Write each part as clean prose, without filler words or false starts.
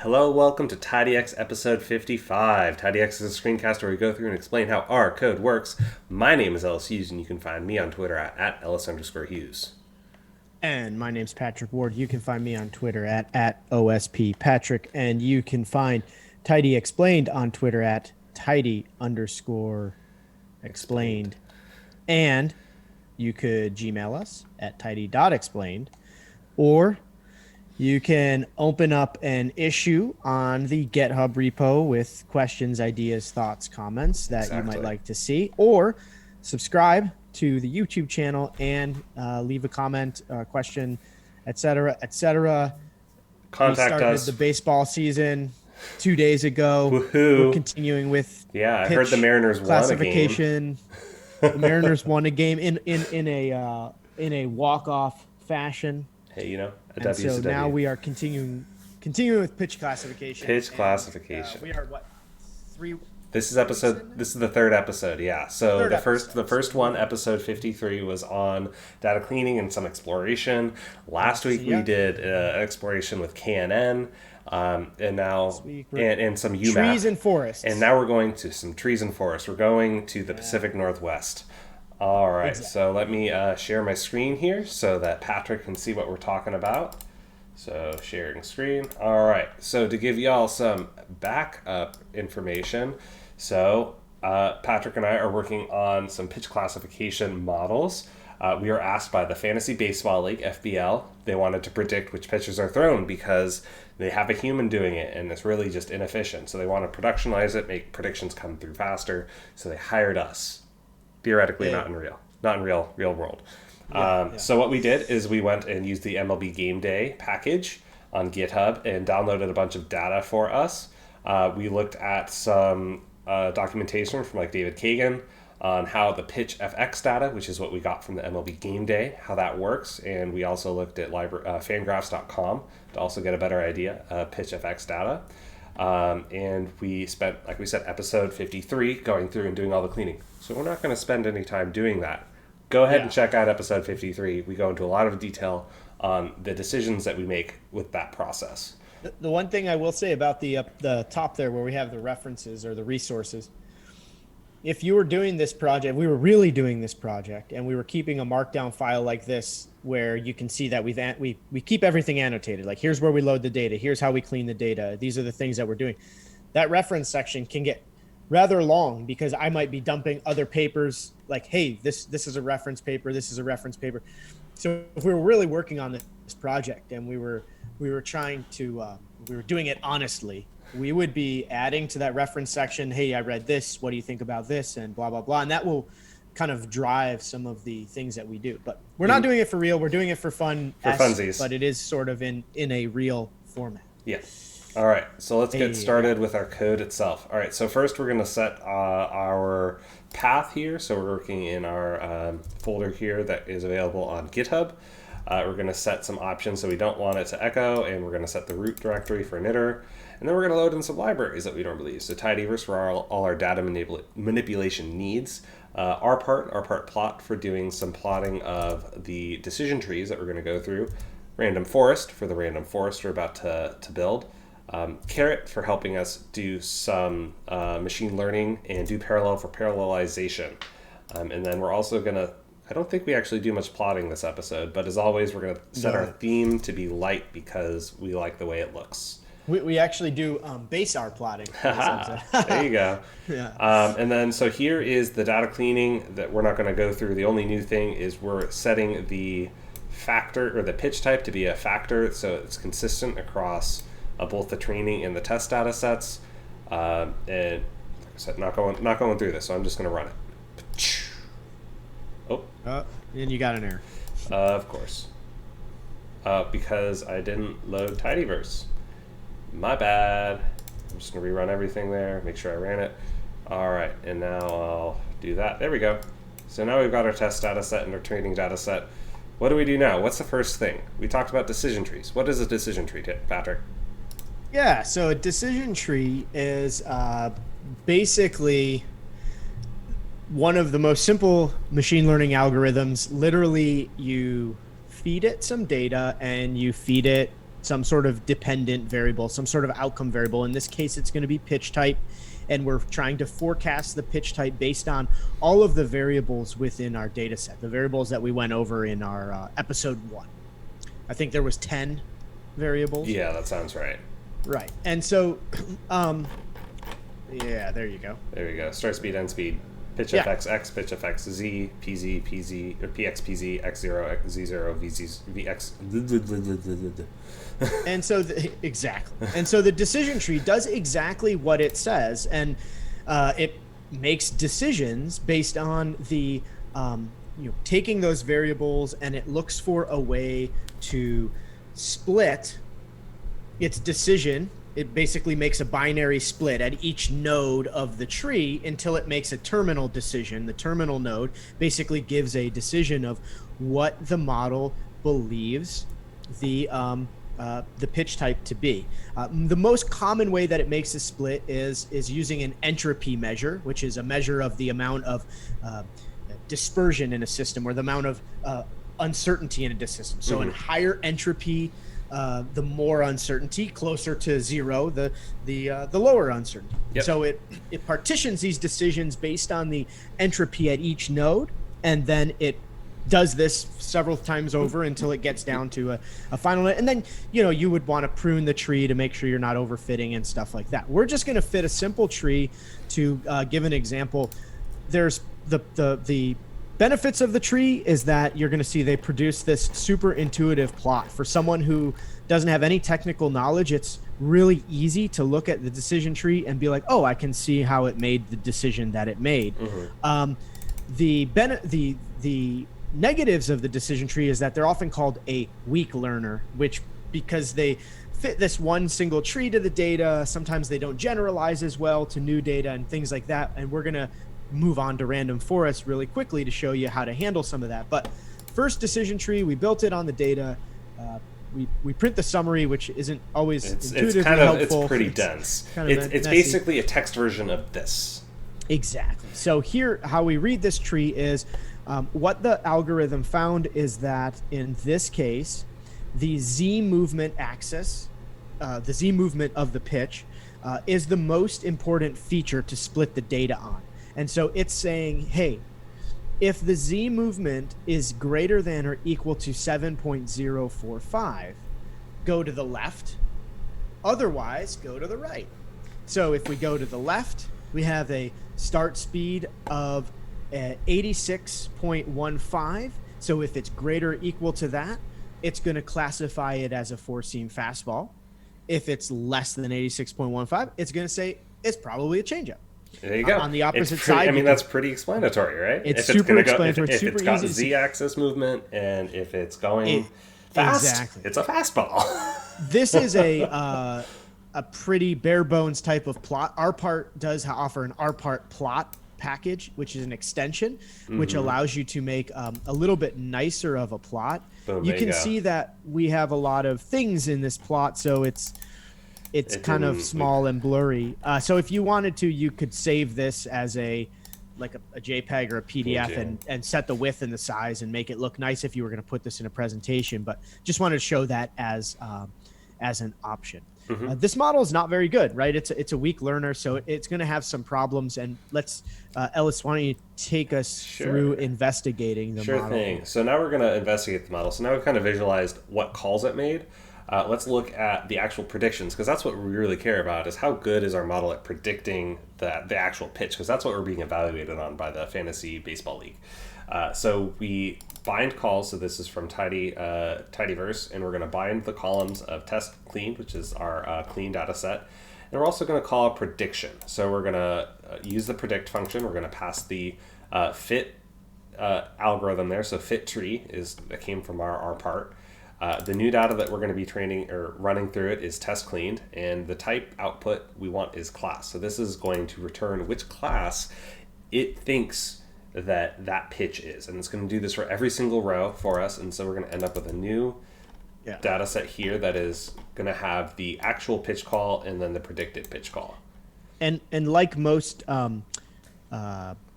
Hello, welcome to TidyX episode 55. TidyX is a screencast where we go through and explain how our code works. My name is Ellis Hughes, and you can find me on Twitter at Ellis_Hughes. And my name's Patrick Ward. You can find me on Twitter at OSPPatrick, and you can find Tidy Explained on Twitter at Tidy_Explained. And you could Gmail us at tidy.explained, or you can open up an issue on the GitHub repo with questions, ideas, thoughts, comments that you might like to see, or subscribe to the YouTube channel and leave a comment, question, etc., etc. Contact we started us. The baseball season 2 days ago. Woohoo. We're continuing with I heard the Mariners classification. The Mariners won a game in a walk-off fashion. Hey, a and W's so a W. now we are continuing with pitch classification. Classification. We are what, three? This is the third episode, yeah. So the first one, episode 53, was on data cleaning and some exploration. Last week we did exploration with KNN, and now and some UMAP. Trees and forests. And now we're going to some trees and forests. We're going to the Pacific Northwest. All right, So let me share my screen here so that Patrick can see what we're talking about. So sharing screen. All right, so to give y'all some backup information, so Patrick and I are working on some pitch classification models. We are asked by the Fantasy Baseball League, FBL. They wanted to predict which pitches are thrown because they have a human doing it, and it's really just inefficient. So they want to productionalize it, make predictions come through faster. So they hired us. Theoretically, not in real world. So what we did is we went and used the MLB Gameday package on GitHub and downloaded a bunch of data for us. We looked at some documentation from like David Kagan on how the pitchfx data, which is what we got from the MLB Gameday, how that works. And we also looked at fangraphs.com to also get a better idea of pitchfx data. And we spent, like we said, episode 53 going through and doing all the cleaning. So we're not going to spend any time doing that. Go ahead and check out episode 53. We go into a lot of detail on the decisions that we make with that process. The one thing I will say about the top there where we have the references or the resources, if you were doing this project, we were really doing this project, and we were keeping a markdown file like this where you can see that we keep everything annotated. Like, here's where we load the data. Here's how we clean the data. These are the things that we're doing. That reference section can get rather long because I might be dumping other papers like, hey, this is a reference paper. This is a reference paper. So if we were really working on this project and we were trying to, we were doing it honestly, we would be adding to that reference section, hey, I read this, what do you think about this, and blah, blah, blah. And that will kind of drive some of the things that we do. But we're not doing it for real. We're doing it for fun. For funsies. But it is sort of in a real format. Yeah. All right, so let's get started with our code itself. All right, so first we're going to set our path here. So we're working in our folder here that is available on GitHub. We're going to set some options so we don't want it to echo, and we're going to set the root directory for initter. And then we're going to load in some libraries that we normally use. So tidyverse for all our data manipulation needs. Our part plot for doing some plotting of the decision trees that we're going to go through. Random forest for the random forest we're about to build. Caret for helping us do some machine learning, and doParallel for parallelization. And then we're also going to, I don't think we actually do much plotting this episode, but as always, we're going to set our theme to be light because we like the way it looks. We actually do base R plotting. There you go. Yeah. And then, so here is the data cleaning that we're not going to go through. The only new thing is we're setting the factor or the pitch type to be a factor, so it's consistent across both the training and the test data sets. And like I said, not going through this, so I'm just going to run it. Oh. And you got an error. Of course. Because I didn't load tidyverse. My bad. I'm just going to rerun everything there, make sure I ran it. All right, and now I'll do that. There we go. So now we've got our test data set and our training data set. What do we do now? What's the first thing? We talked about decision trees. What is a decision tree, Patrick? Yeah, so a decision tree is basically one of the most simple machine learning algorithms. Literally, you feed it some data and you feed it some sort of dependent variable, some sort of outcome variable. In this case, it's going to be pitch type. And we're trying to forecast the pitch type based on all of the variables within our data set, the variables that we went over in our episode 1. I think there was 10 variables. Yeah, that sounds right. Right. And so, yeah, there you go. There you go. Start speed, end speed. Pitchfx x, pitchfx z, pz, pz, or px, pz, x0, z0, vx. And so, exactly. And so the decision tree does exactly what it says, and it makes decisions based on the, taking those variables, and it looks for a way to split its decision. It basically makes a binary split at each node of the tree until it makes a terminal decision. The terminal node basically gives a decision of what the model believes the pitch type to be. The most common way that it makes a split is using an entropy measure, which is a measure of the amount of dispersion in a system, or the amount of uncertainty in a system. So in higher entropy, the more uncertainty, closer to 0, the lower uncertainty. Yep. So it partitions these decisions based on the entropy at each node, and then it does this several times over until it gets down to a final. And then, you would want to prune the tree to make sure you're not overfitting and stuff like that. We're just going to fit a simple tree to give an example. There's the benefits of the tree is that you're going to see they produce this super intuitive plot. For someone who doesn't have any technical knowledge, it's really easy to look at the decision tree and be like, oh, I can see how it made the decision that it made. The negatives of the decision tree is that they're often called a weak learner, which, because they fit this one single tree to the data, sometimes they don't generalize as well to new data and things like that. And we're going to move on to random forest really quickly to show you how to handle some of that. But first decision tree, we built it on the data. We print the summary, which isn't always intuitively helpful. It's pretty dense. It's basically a text version of this. Exactly. So here, how we read this tree is, what the algorithm found is that in this case, the Z movement axis, the Z movement of the pitch, is the most important feature to split the data on. And so it's saying, hey, if the Z movement is greater than or equal to 7.045, go to the left. Otherwise, go to the right. So if we go to the left, we have a start speed of 86.15. So if it's greater or equal to that, it's going to classify it as a four-seam fastball. If it's less than 86.15, it's going to say it's probably a changeup. There you go. On the opposite side, I mean, that's pretty explanatory, right? It's super explanatory. If it's got Z-axis movement, and if it's going fast, it's a fastball. This is a pretty bare bones type of plot. RPart does offer an RPart plot package, which is an extension, which allows you to make a little bit nicer of a plot. Boom, you can see that we have a lot of things in this plot, so it's kind of small and blurry. So if you wanted to, you could save this as a JPEG or a PDF and set the width and the size and make it look nice if you were going to put this in a presentation. But just wanted to show that as an option. This model is not very good, right? It's a weak learner, so it's going to have some problems. And let's, Ellis, why don't you take us through investigating the model? Sure thing. So now we're going to investigate the model. So now we've kind of visualized what calls it made. Let's look at the actual predictions, because that's what we really care about, is how good is our model at predicting the actual pitch, because that's what we're being evaluated on by the Fantasy Baseball League. So we bind calls, so this is from Tidyverse, and we're going to bind the columns of test cleaned, which is our clean data set. And we're also going to call a prediction. So we're going to use the predict function. We're going to pass the fit algorithm there. So fit tree that came from our part. The new data that we're going to be training or running through it is test cleaned, and the type output we want is class. So this is going to return which class it thinks that pitch is, and it's going to do this for every single row for us. And so we're going to end up with a new data set here that is going to have the actual pitch call and then the predicted pitch call. And like most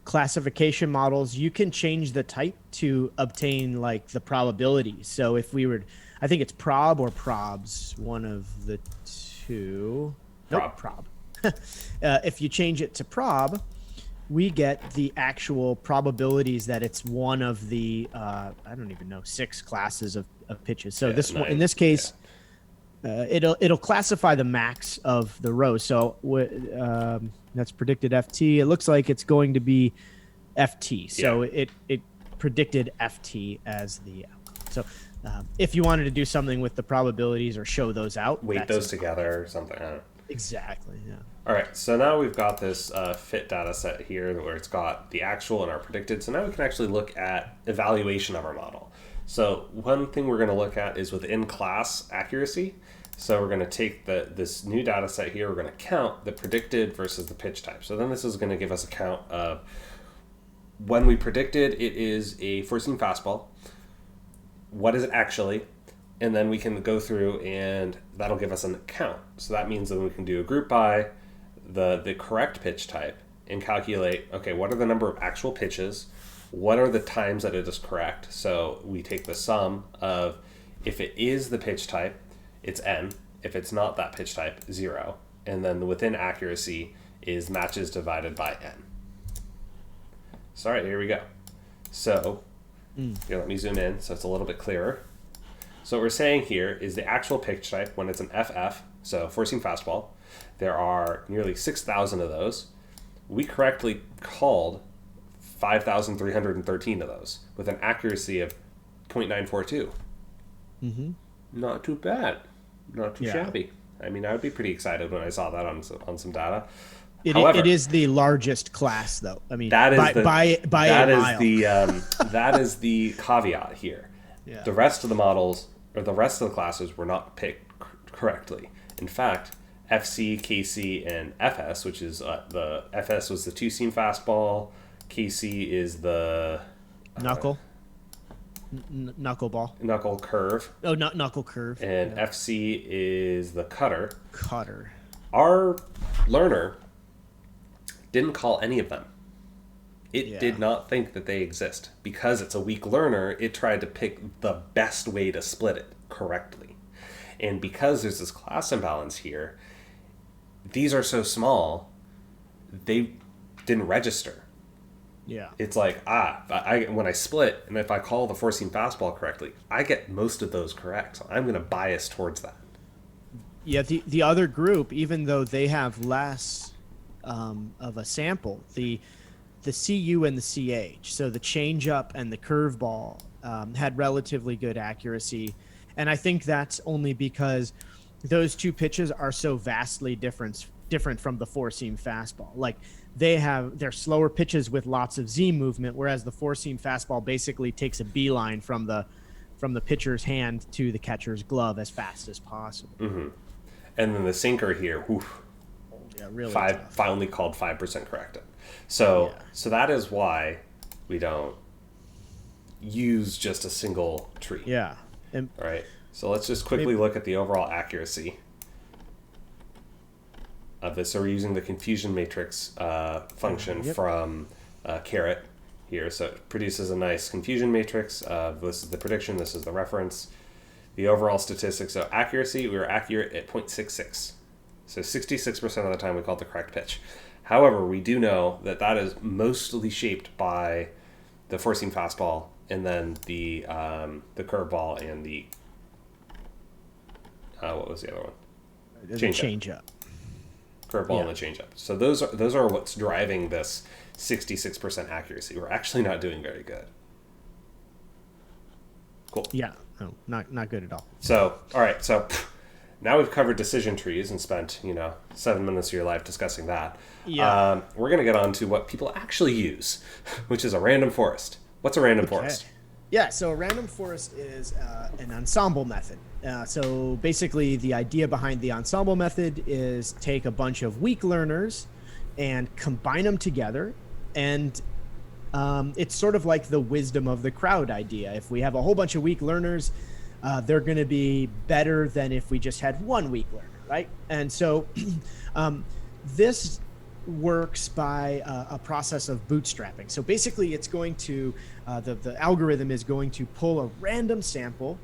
classification models, you can change the type to obtain like the probabilities. So if we were, I think it's prob or probs, one of the two. Nope, prob. If you change it to prob, we get the actual probabilities that it's one of the I don't even know, 6 classes of pitches. So in this case, it'll classify the max of the rows. So that's predicted FT. It looks like it's going to be FT. So it predicted FT as the outcome. So if you wanted to do something with the probabilities or show those out, weight those together or something. I don't know. Exactly. Yeah. All right. So now we've got this fit data set here where it's got the actual and our predicted. So now we can actually look at evaluation of our model. So one thing we're going to look at is within class accuracy. So we're going to take this new data set here. We're going to count the predicted versus the pitch type. So then this is going to give us a count of when we predicted it is a four-seam fastball. What is it actually? And then we can go through and that'll give us an count. So that means that we can do a group by the correct pitch type and calculate, okay, what are the number of actual pitches? What are the times that it is correct? So we take the sum of, if it is the pitch type, it's n. If it's not that pitch type, 0. And then within accuracy is matches divided by n. So all right, here we go. So here, let me zoom in so it's a little bit clearer. So what we're saying here is the actual pitch type when it's an FF, so four-seam fastball. There are nearly 6,000 of those. We correctly called 5,313 of those with an accuracy of 0.942. Not too bad. Not too shabby. I mean, I would be pretty excited when I saw that on some data. However, it is the largest class, though. I mean, that is by a mile. That is the caveat here. Yeah. The rest of the models or the rest of the classes were not picked correctly. In fact, FC, KC, and FS, which is the FS was the two-seam fastball, KC is the knuckle. Knuckleball. Knuckle curve. Oh, not knuckle curve. And FC is the cutter. Cutter. Our learner didn't call any of them. It did not think that they exist. Because it's a weak learner, it tried to pick the best way to split it correctly. And because there's this class imbalance here, these are so small, they didn't register. Yeah. It's like, when I split, and if I call the four-seam fastball correctly, I get most of those correct. So I'm going to bias towards that. Yeah, the other group, even though they have less of a sample, the CU and the CH, so the changeup and the curveball had relatively good accuracy. And I think that's only because those two pitches are so vastly different from the four-seam fastball. Like, they're slower pitches with lots of Z movement, whereas the four-seam fastball basically takes a beeline from the pitcher's hand to the catcher's glove as fast as possible. Mm-hmm. And then the sinker here, really finally called 5% corrected. So that is why we don't use just a single tree. Yeah. All right. So let's just quickly look at the overall accuracy of this. So we're using the confusion matrix function from caret here. So it produces a nice confusion matrix. This is the prediction. This is the reference. The overall statistics. So accuracy, we were accurate at 0.66. So 66% of the time we called the correct pitch. However, we do know that is mostly shaped by the four-seam fastball and then the curveball and the what was the other one? Changeup. Curveball and the changeup. So those are what's driving this 66% accuracy. We're actually not doing very good. Cool. Yeah. No, not good at all. So, all right. So now we've covered decision trees and spent, 7 minutes of your life discussing that. Yeah. We're going to get on to what people actually use, which is a random forest. What's a random forest? Yeah, so a random forest is an ensemble method. So basically the idea behind the ensemble method is take a bunch of weak learners and combine them together. And it's sort of like the wisdom of the crowd idea. If we have a whole bunch of weak learners, they're going to be better than if we just had one weak learner, right? And so this works by a process of bootstrapping. So basically it's going to, the algorithm is going to pull a random sample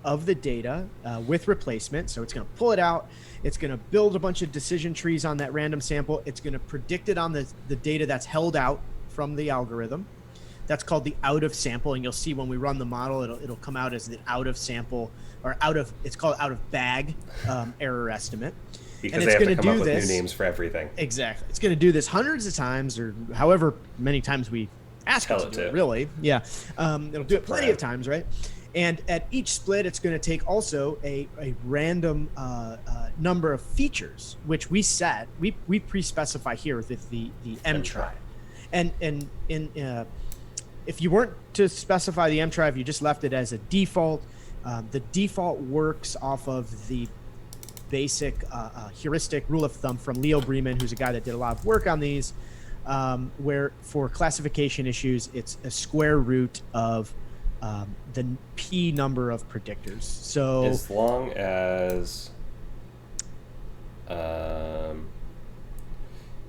of the data with replacement. So it's going to pull it out. It's going to build a bunch of decision trees on that random sample. It's going to predict it on the data that's held out from the algorithm. That's called the out of sample. And you'll see when we run the model, it'll come out as the out of sample, or it's called out of bag error estimate. Because and they it's have to come up with this, new names for everything. Exactly. It's going to do this hundreds of times, or however many times we ask it to do it, really. Yeah. It'll do it plenty of times, right? And at each split, it's going to take also a random number of features, which we pre-specify here with the mtry. And if you weren't to specify the mtry, if you just left it as a default, the default works off of the basic heuristic rule of thumb from Leo Bremen, who's a guy that did a lot of work on these, where for classification issues, it's a square root of the p number of predictors. So as long as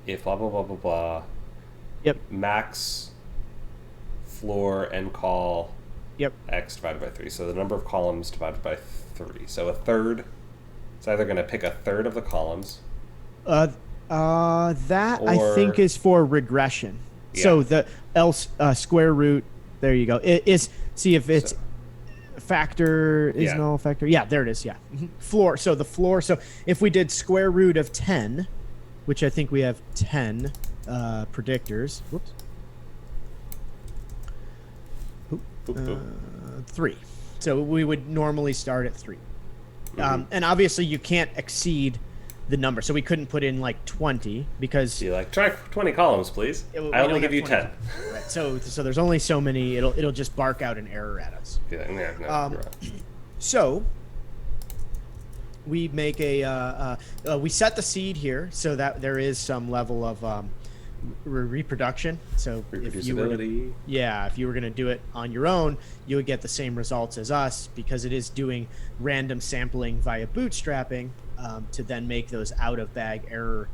if blah blah blah blah blah, yep, max floor and call, yep, x divided by 3. So the number of columns divided by 3. So a third. It's either going to pick a third of the columns. That I think is for regression. Yeah. So the else square root. There you go. It is. See if it's factor is null factor. Yeah, there it is. Yeah, floor. So the floor. So if we did square root of 10, which I think we have 10 predictors. Whoops. 3. So we would normally start at 3. And obviously you can't exceed the number, so we couldn't put in like 20 because you're like, try 20 columns, please. I only give you 10. Right. So there's only so many. It'll just bark out an error at us. So we make we set the seed here so that there is some level of reproduction. So if you were going to do it on your own, you would get the same results as us because it is doing random sampling via bootstrapping to then make those out of bag error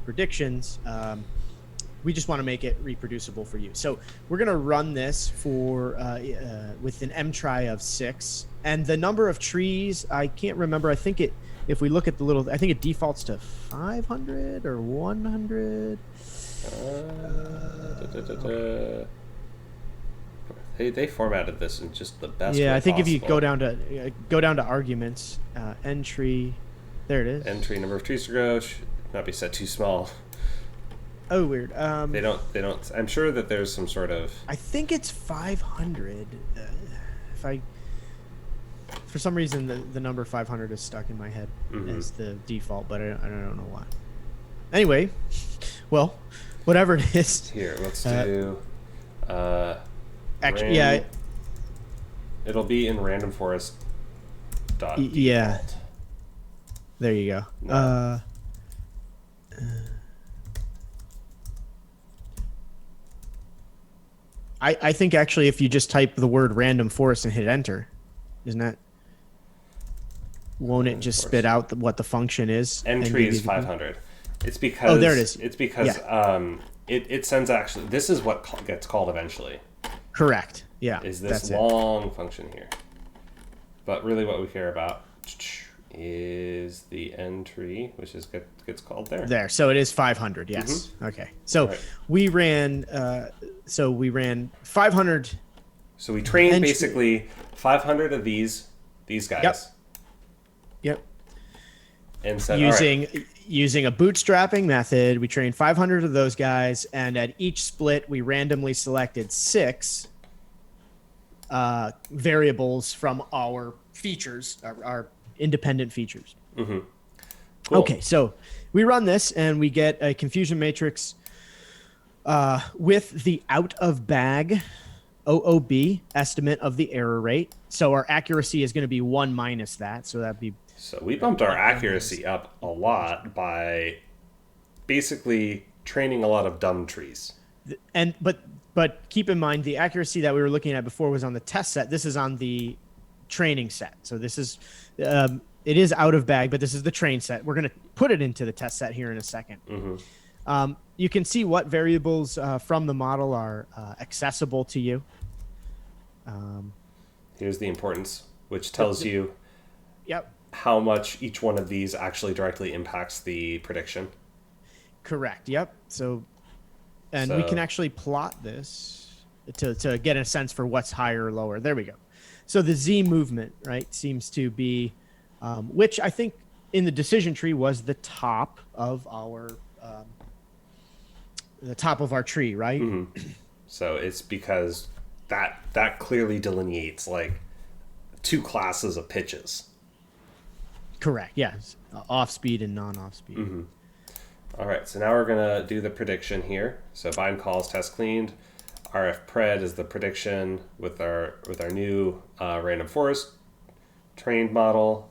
predictions. We just want to make it reproducible for you. So we're going to run this for with an mtry of 6, and the number of trees, I can't remember. I think if we look at I think it defaults to 500 or 100. They formatted this in just the best way I think possible. If you go down to arguments, entry, there it is. Entry number of trees to grow should not be set too small. Oh, weird. They don't. I'm sure that there's some sort of. I think it's 500. For some reason, the number 500 is stuck in my head as the default, but I don't know why. Anyway, well, whatever it is. Here, let's do. Actually, it'll be in random forest. Yeah. There you go. No. I think actually if you just type the word random forest and hit enter, won't it just spit out what the function is? Entry is 500. It's because there it is. It's because it sends actually. This is what gets called eventually. Correct. Yeah. Is this long function here? But really, what we care about is the entry, which gets called there. There. So it is 500. Yes. Okay. So we ran. So we ran 500. So we trained basically 500 of these guys. Yep. And said, using a bootstrapping method, we trained 500 of those guys, and at each split, we randomly selected 6 variables from our features, our independent features. Cool. Okay, so we run this, and we get a confusion matrix with the out of bag OOB estimate of the error rate. So our accuracy is going to be 1 minus that, so that'd be. So we bumped our accuracy up a lot by basically training a lot of dumb trees. But keep in mind the accuracy that we were looking at before was on the test set. This is on the training set. So this is it is out of bag, but this is the train set. We're going to put it into the test set here in a second. You can see what variables from the model are accessible to you. Here's the importance. which tells you Yep. how much each one of these actually directly impacts the prediction. Correct. Yep. So, and we can actually plot this to get a sense for what's higher or lower. There we go. So the Z movement, right, seems to be, which I think in the decision tree was the top of our tree, right? Mm-hmm. So it's because that clearly delineates like two classes of pitches. Correct. Yes. Off speed and non-off speed. Mm-hmm. All right. So now we're gonna do the prediction here. So bind calls test cleaned. RF pred is the prediction with our new random forest trained model.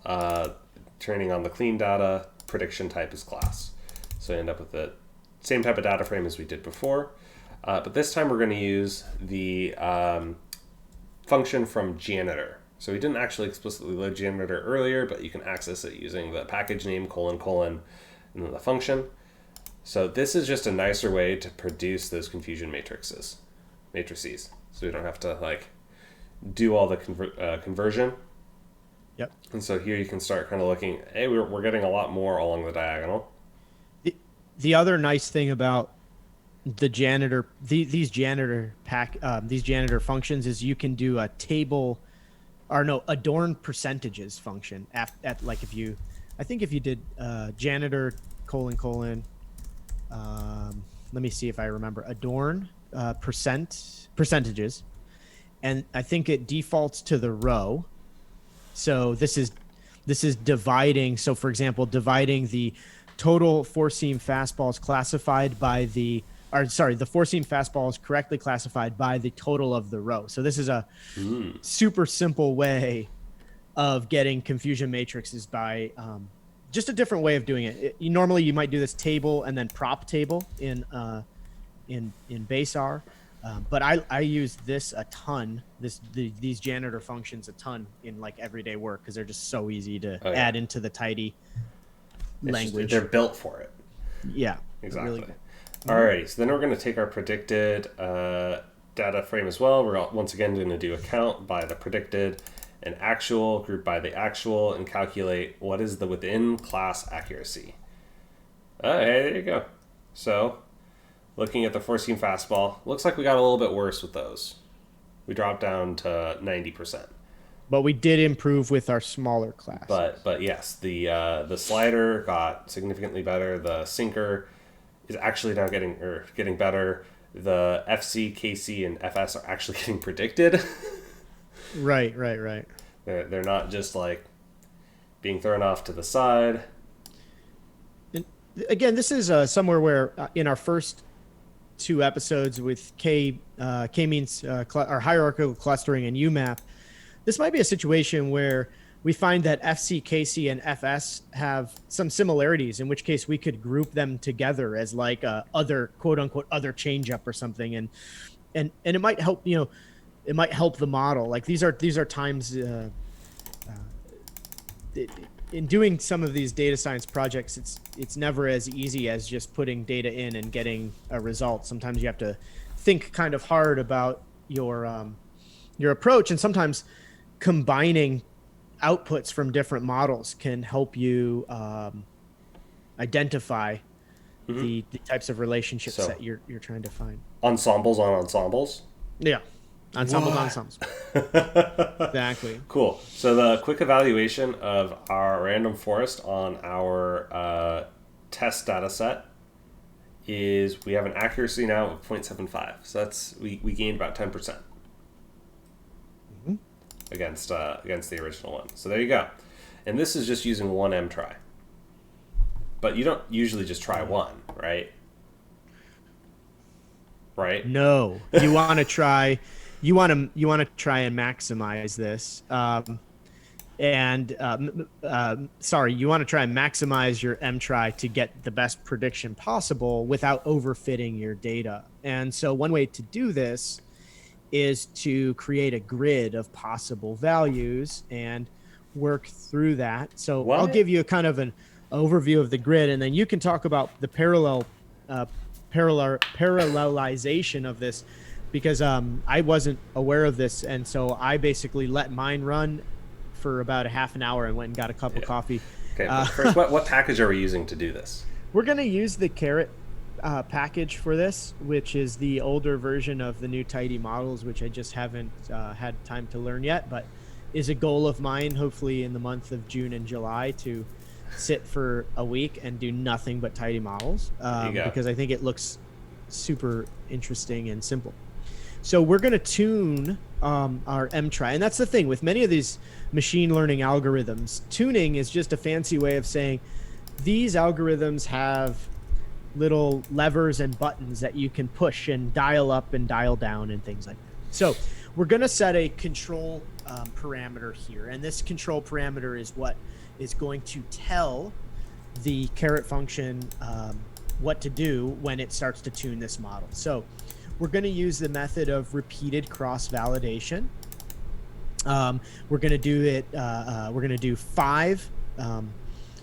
Training on the clean data. Prediction type is class. So we end up with the same type of data frame as we did before. But this time we're going to use the function from janitor. So we didn't actually explicitly load janitor earlier, but you can access it using the package name : and then the function. So this is just a nicer way to produce those confusion matrices. So we don't have to like do all the conversion. Yep. And so here you can start kind of looking, hey, we're getting a lot more along the diagonal. The other nice thing about the janitor, these janitor functions is you can do a table, or no, adorn percentages function at like if you did janitor : let me see if I remember, adorn percentages, and I think it defaults to the row. So this is dividing. So for example, dividing the total four-seam fastballs classified by the four-seam fastball is correctly classified by the total of the row. So this is a super simple way of getting confusion matrices by just a different way of doing it. Normally you might do this table and then prop table in base R. But I use this a ton, these janitor functions a ton in like everyday work because they're just so easy to add into the tidy language. They're built for it. Yeah, exactly. Really. Alrighty, so then we're going to take our predicted data frame as well. We're once again going to do a count by the predicted and actual, group by the actual, and calculate what is the within class accuracy. Hey, there you go. So looking at the four-seam fastball, looks like we got a little bit worse with those. We dropped down to 90%. But we did improve with our smaller class. But yes, the slider got significantly better. The sinker is actually now getting better. The FC, KC, and FS are actually getting predicted. Right. They're not just like being thrown off to the side. And again, this is somewhere where in our first two episodes with k-means or hierarchical clustering and UMAP, this might be a situation where we find that FC, KC, and FS have some similarities, in which case we could group them together as like other quote unquote other changeup or something, and it might help, it might help the model. Like these are times in doing some of these data science projects, it's never as easy as just putting data in and getting a result. Sometimes you have to think kind of hard about your approach, and sometimes combining outputs from different models can help you identify the types of relationships that you're trying to find. Ensembles on ensembles? Yeah. Ensembles. Exactly. Cool. So the quick evaluation of our random forest on our test data set is we have an accuracy now of 0.75. So that's we gained about 10%. Against the original one. So there you go. And this is just using one mtry. But you don't usually just try one, right? Right? No. You want to try and maximize this. You want to try and maximize your mtry to get the best prediction possible without overfitting your data. And so one way to do this is to create a grid of possible values and work through that. So I'll give you a kind of an overview of the grid, and then you can talk about the parallelization of this, because I wasn't aware of this, and so I basically let mine run for about a half an hour and went and got a cup of coffee. Okay, but first, what package are we using to do this? We're going to use the caret package for this, which is the older version of the new Tidy models, which I just haven't had time to learn yet, but is a goal of mine, hopefully in the month of June and July, to sit for a week and do nothing but Tidy models, because I think it looks super interesting and simple. So we're going to tune our mtry. And that's the thing with many of these machine learning algorithms. Tuning is just a fancy way of saying these algorithms have little levers and buttons that you can push and dial up and dial down and things like that. So we're going to set a control parameter here. And this control parameter is what is going to tell the caret function what to do when it starts to tune this model. So we're going to use the method of repeated cross-validation. We're going to do it. We're going to do 5.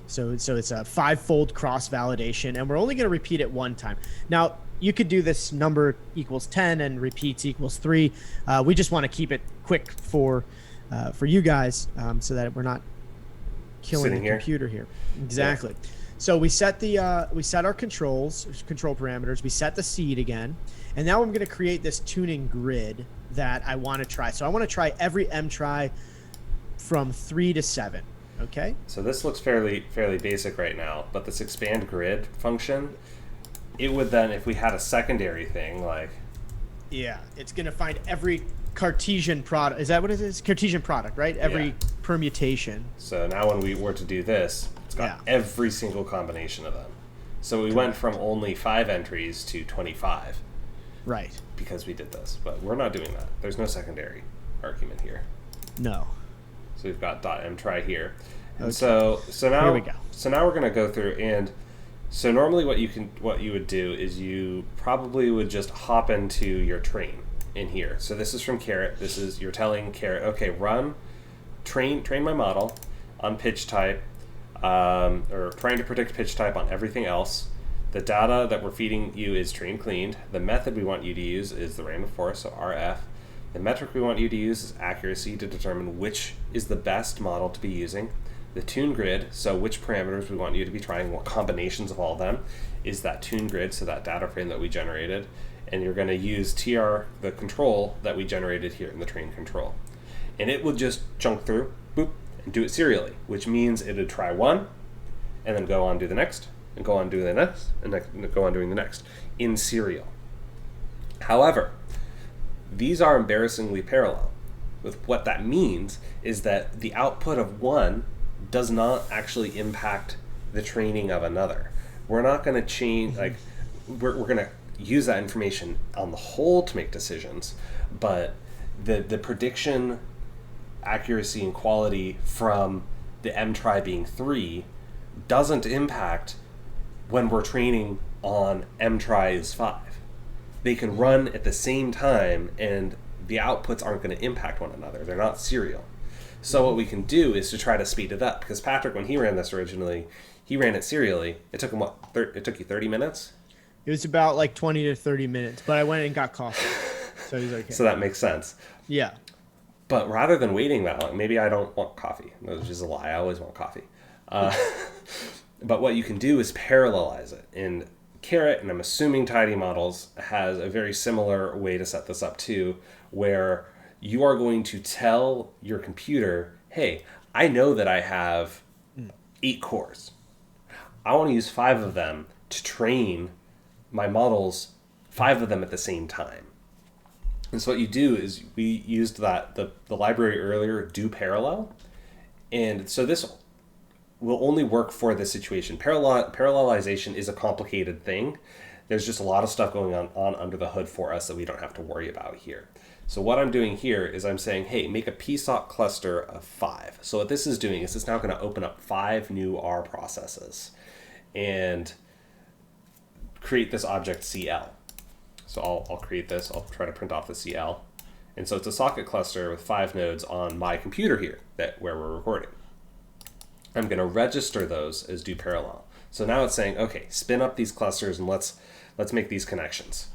So it's a 5-fold cross-validation, and we're only going to repeat it one time. Now, you could do this number equals 10 and repeats equals 3. We just want to keep it quick for you guys, so that we're not killing the computer here. Exactly. Yeah. So we set our control parameters. We set the seed again. And now I'm going to create this tuning grid that I want to try. So I want to try every mtry from 3 to 7. Okay. So this looks fairly basic right now, but this expand grid function, it would then, if we had a secondary thing like, yeah, it's going to find every Cartesian product. Is that what it is? Cartesian product, right? Every permutation. So now when we were to do this, it's got every single combination of them. So we went from only 5 entries to 25. Right. Because we did this, but we're not doing that. There's no secondary argument here. No. So we've got .mtry here. And so now here we go. So now we're going to go through, and so normally what you would do is you probably would just hop into your train in here. So this is from caret. This is, you're telling caret, okay, train my model on pitch type, or trying to predict pitch type on everything else. The data that we're feeding you is train cleaned. The method we want you to use is the random forest, so RF. The metric we want you to use is accuracy to determine which is the best model to be using. The tune grid, so which parameters we want you to be trying, what combinations of all of them, is that tune grid, so that data frame that we generated. And you're going to use TR, the control that we generated here in the train control. And it will just chunk through, boop, and do it serially, which means it would try one, and then go on do the next, and go on doing the next, and go on doing the next, in serial. However, these are embarrassingly parallel. With what that means is that the output of one does not actually impact the training of another. We're not going to change, like, we're going to use that information on the whole to make decisions, but the prediction accuracy and quality from the mtry being 3 doesn't impact when we're training on mtry is 5. They can run at the same time and the outputs aren't going to impact one another. They're not serial. So what we can do is to try to speed it up, because Patrick, when he ran this originally, he ran it serially. It took him it took you 30 minutes? It was about like 20 to 30 minutes, but I went and got coffee. So he's okay. So that makes sense. Yeah. But rather than waiting that long, maybe I don't want coffee. Which is a lie. I always want coffee. But what you can do is parallelize it. And caret, and I'm assuming Tidy Models, has a very similar way to set this up too, where you are going to tell your computer, hey, I know that I have 8 cores. I want to use 5 of them to train my models, 5 of them at the same time. And so what you do is, we used the library earlier, doParallel. And so this will only work for this situation. Parallelization is a complicated thing. There's just a lot of stuff going on under the hood for us that we don't have to worry about here. So what I'm doing here is I'm saying, hey, make a PSOC cluster of 5. So what this is doing is it's now going to open up 5 new R processes and create this object CL. So I'll create this. I'll try to print off the CL. And so it's a socket cluster with 5 nodes on my computer here where we're recording. I'm going to register those as doParallel. So now it's saying, okay, spin up these clusters and let's make these connections.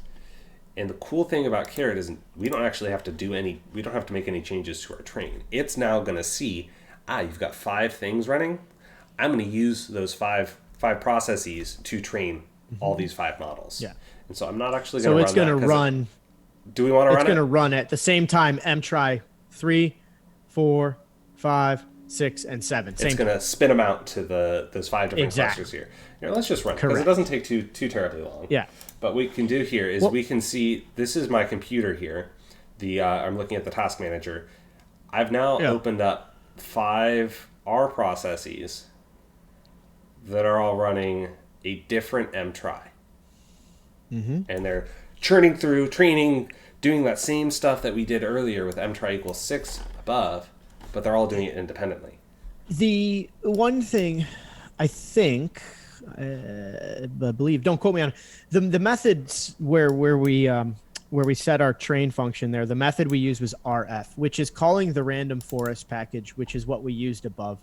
And the cool thing about caret is we don't actually have to make any changes to our train. It's now going to see, you've got 5 things running. I'm going to use those five processes to train all these 5 models. Yeah. And so I'm not actually going to run that. So it's going to run. Do we want to run it? It's going to run at the same time mtry 3, 4, 5, 6, and 7. It's going to spin them out to those 5 different Exactly. clusters here. Here, let's just run it because it doesn't take too terribly long. Yeah. But what we can do here is we can see, this is my computer here. I'm looking at the task manager. I've now opened up 5 R processes that are all running a different mtry. And they're churning through, training, doing that same stuff that we did earlier with mtry equals 6 above, but they're all doing it independently. The one thing I think, I believe, don't quote me on the methods where we set our train function there. The method we used was RF, which is calling the random forest package, which is what we used above.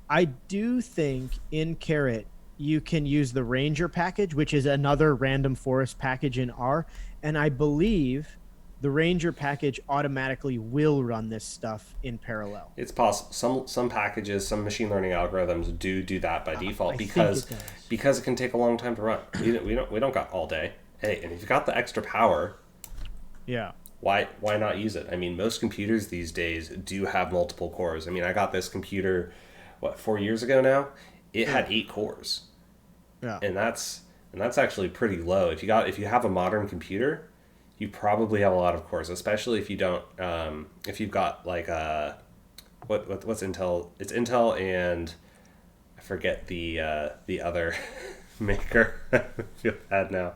I do think in caret you can use the ranger package, which is another random forest package in R, and I believe the ranger package automatically will run this stuff in parallel. It's possible. Some packages, some machine learning algorithms do that by default because it can take a long time to run. We don't got all day. Hey, and if you've got the extra power, why not use it? I mean, most computers these days do have multiple cores. I mean, I got this computer 4 years ago now. It had 8 cores. Yeah. And that's actually pretty low. If you have a modern computer, you probably have a lot of cores, especially if you don't if you've got like what's Intel? It's Intel and I forget the other maker. I feel bad now.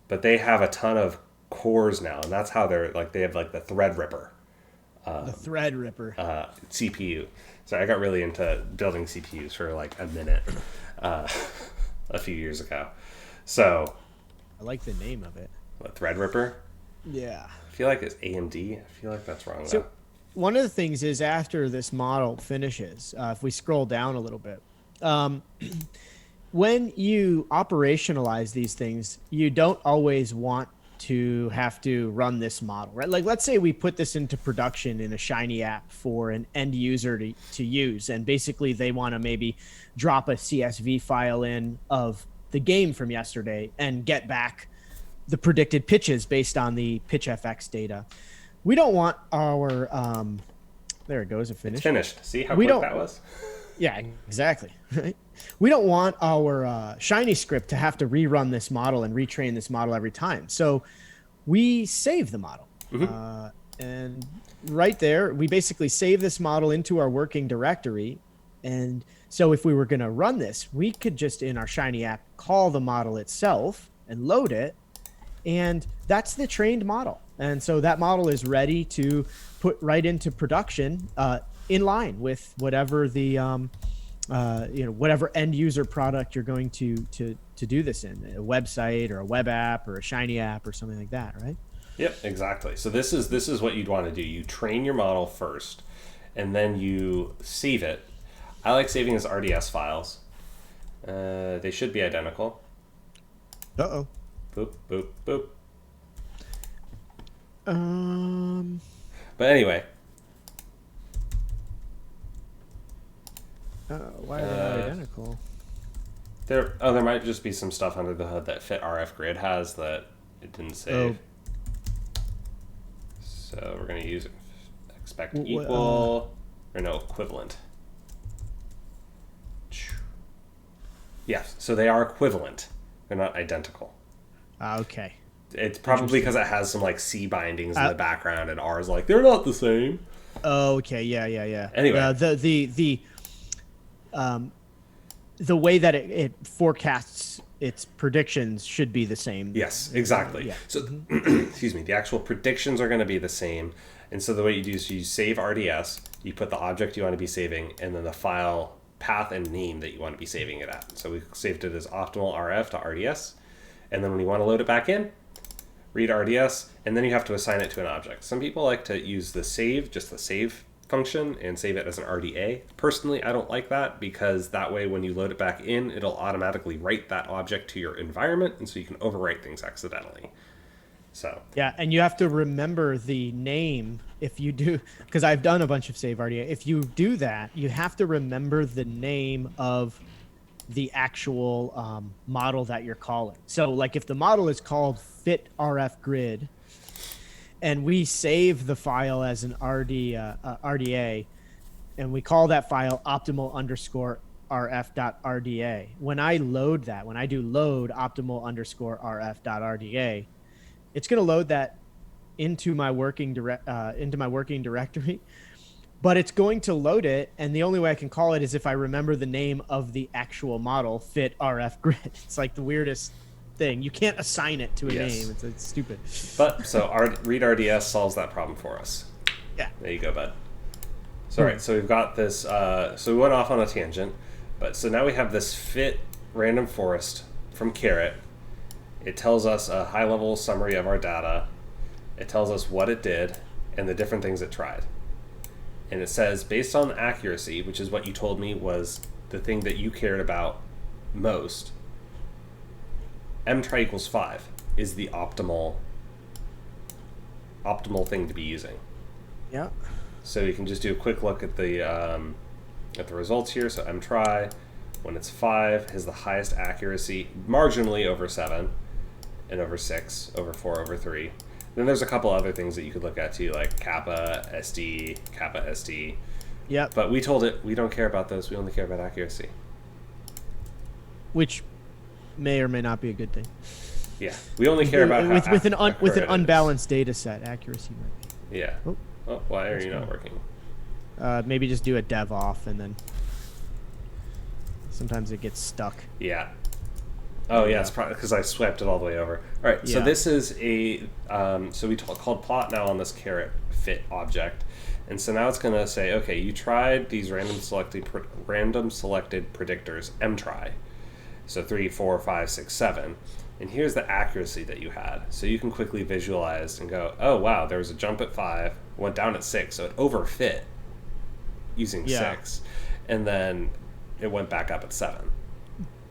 But they have a ton of cores now, and that's how they have like the Threadripper. The Threadripper. CPU. So I got really into building CPUs for like a minute a few years ago. So I like the name of it. What, Threadripper? Yeah. I feel like it's AMD. I feel like that's wrong. So one of the things is after this model finishes, if we scroll down a little bit, when you operationalize these things, you don't always want to have to run this model, right? Like, let's say we put this into production in a Shiny app for an end user to use, and basically they want to maybe drop a CSV file in of the game from yesterday and get back the predicted pitches based on the pitchfx data. We don't want our there it goes, it finished. It's finished. See how quick that was? Yeah, exactly. Right. We don't want our Shiny script to have to rerun this model and retrain this model every time. So we save the model. And right there, we basically save this model into our working directory. And so if we were going to run this, we could just in our Shiny app call the model itself and load it. And that's the trained model. And so that model is ready to put right into production in line with whatever the whatever end user product you're going to do this in, a website or a web app or a Shiny app or something like that, right? Yep, exactly. So this is what you'd want to do. You train your model first, and then you save it. I like saving as RDS files. They should be identical. Uh-oh. Boop, boop, boop. But anyway. Why are they not identical? There might just be some stuff under the hood that Fit RF Grid has that it didn't save. So we're going to use expect equal, or no, equivalent. Yes, so they are equivalent. They're not identical. Okay. It's probably because it has some like C bindings in the background, and R is like, they're not the same. Oh, okay. Yeah. Anyway. The way that it forecasts its predictions should be the same. Yes, exactly. Yeah. So, excuse me, the actual predictions are going to be the same. And so the way you do is you save RDS, you put the object you want to be saving, and then the file path and name that you want to be saving it at. So we saved it as optimal RF to RDS. And then when you want to load it back in, read RDS, and then you have to assign it to an object. Some people like to use the save, just the save function, and save it as an RDA. Personally, I don't like that because that way when you load it back in, it'll automatically write that object to your environment, and so you can overwrite things accidentally. So Yeah, and you have to remember the name if you do, because I've done a bunch of save RDA. If you do that, you have to remember the name of the actual model that you're calling. So, like, if the model is called fitrfgrid, and we save the file as an RDA, and we call that file optimal underscore rf.rda. When I load that, when I do load optimal underscore rf.rda, it's going to load that into my working directory, but it's going to load it, and the only way I can call it is if I remember the name of the actual model, fit RF grid. It's like the weirdest thing. You can't assign it to a name. It's stupid. But so read RDS solves that problem for us. Yeah. There you go, bud. So, all right, so we've got this. So we went off on a tangent, but so now we have this fit random forest from caret. It tells us a high-level summary of our data. It tells us what it did and the different things it tried. And it says, based on accuracy, which is what you told me was the thing that you cared about most, mtry equals 5 is the optimal thing to be using. Yeah. So you can just do a quick look at the results here. So mtry, when it's 5, has the highest accuracy, marginally over 7, and over 6, over 4, over 3. Then there's a couple other things that you could look at too, like kappa, SD. Yep. But we told it we don't care about those. We only care about accuracy. Which may or may not be a good thing. Yeah, we only care about with an unbalanced data set. Accuracy might be. Yeah. Oh, why are you not working? Maybe just do a dev off, and then sometimes it gets stuck. Yeah. Oh yeah, it's probably because I swept it all the way over. All right, so this is a so we called plot now on this caret fit object, and so now it's going to say, okay, you tried these random selected predictors mtry, so 3, 4, 5, 6, 7, and here's the accuracy that you had. So you can quickly visualize and go, oh wow, there was a jump at 5, went down at 6, so it overfit using 6, and then it went back up at 7.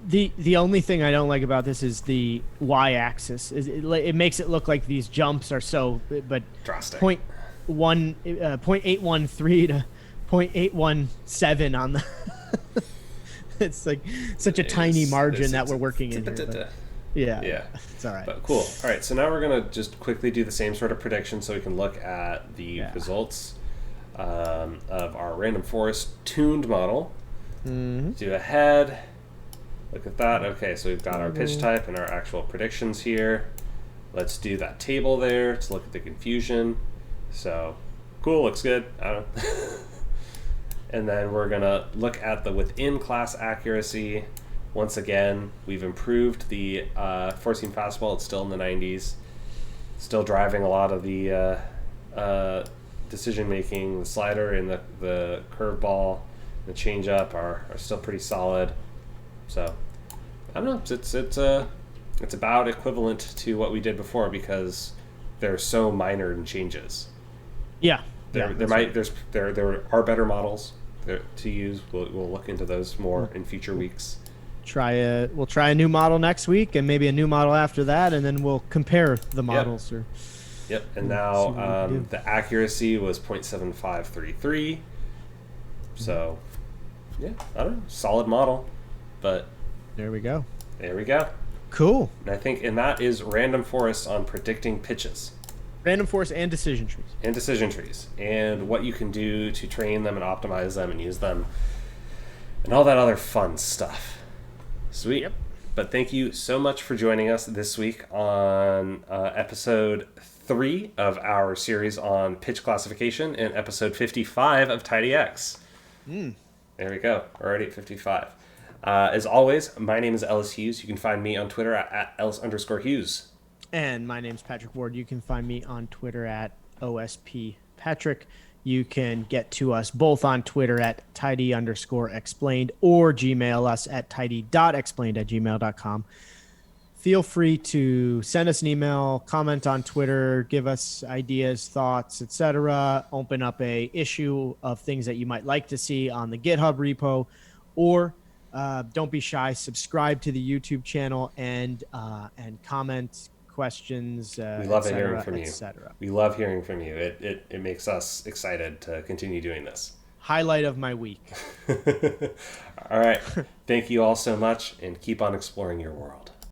The only thing I don't like about this is the y-axis. It makes it look like these jumps are so, but drastic. 0.813 to 0.817 on the. It's like such a tiny margin that we're working in here. Yeah, it's all right. But cool. All right, so now we're gonna just quickly do the same sort of prediction, so we can look at the results of our random forest tuned model. Mm-hmm. Do a head. Look at that. Okay, so we've got our pitch type and our actual predictions here. Let's do that table there to look at the confusion. So, cool, looks good. I don't know. And then we're going to look at the within class accuracy. Once again, we've improved the four-seam fastball. It's still in the 90s. Still driving a lot of the decision-making. The slider and the curveball, the changeup are still pretty solid. So, I don't know. It's about equivalent to what we did before because they're so minor in changes. Yeah. There are better models to use. We'll look into those more in future weeks. We'll try a new model next week and maybe a new model after that, and then we'll compare the models. Yep. And now the accuracy was 0.7533. So, yeah, I don't know. Solid model. But there we go. Cool. And that is random forest on predicting pitches. Random forest and decision trees. And what you can do to train them and optimize them and use them and all that other fun stuff. Sweet. Yep. But thank you so much for joining us this week on episode 3 of our series on pitch classification and episode 55 of TidyX. There we go. We're already at 55. As always, my name is Ellis Hughes. You can find me on Twitter at Ellis_Hughes. And my name's Patrick Ward. You can find me on Twitter at OSPPatrick. You can get to us both on Twitter at tidy_explained or Gmail us at tidy.explained@gmail.com. Feel free to send us an email, comment on Twitter, give us ideas, thoughts, etc. Open up a issue of things that you might like to see on the GitHub repo, or don't be shy. Subscribe to the YouTube channel and comment questions, We love et hearing cetera, from et you. cetera. We love hearing from you. It makes us excited to continue doing this. Highlight of my week. All right. Thank you all so much, and keep on exploring your world.